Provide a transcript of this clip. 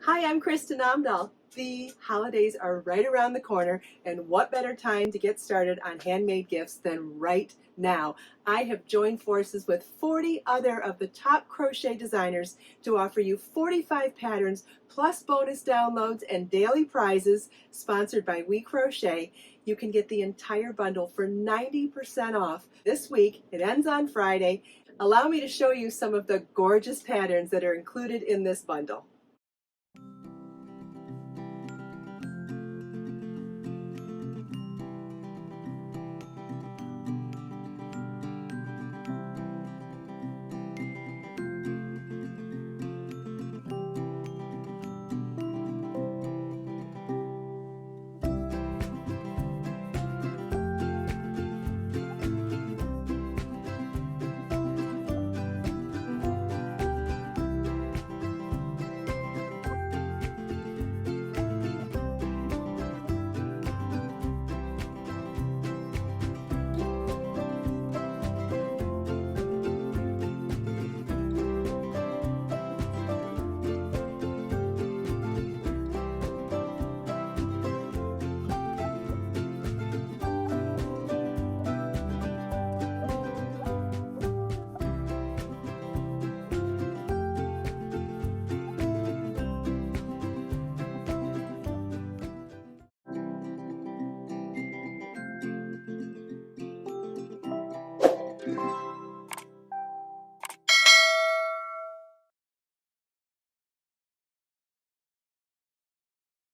Hi, I'm Kristin Omdahl. The holidays are right around the corner, and what better time to get started on handmade gifts than right now? I have joined forces with 40 other of the top crochet designers to offer you 45 patterns plus bonus downloads and daily prizes sponsored by We Crochet. You can get the entire bundle for 90% off this week. It ends on Friday. Allow me to show you some of the gorgeous patterns that are included in this bundle.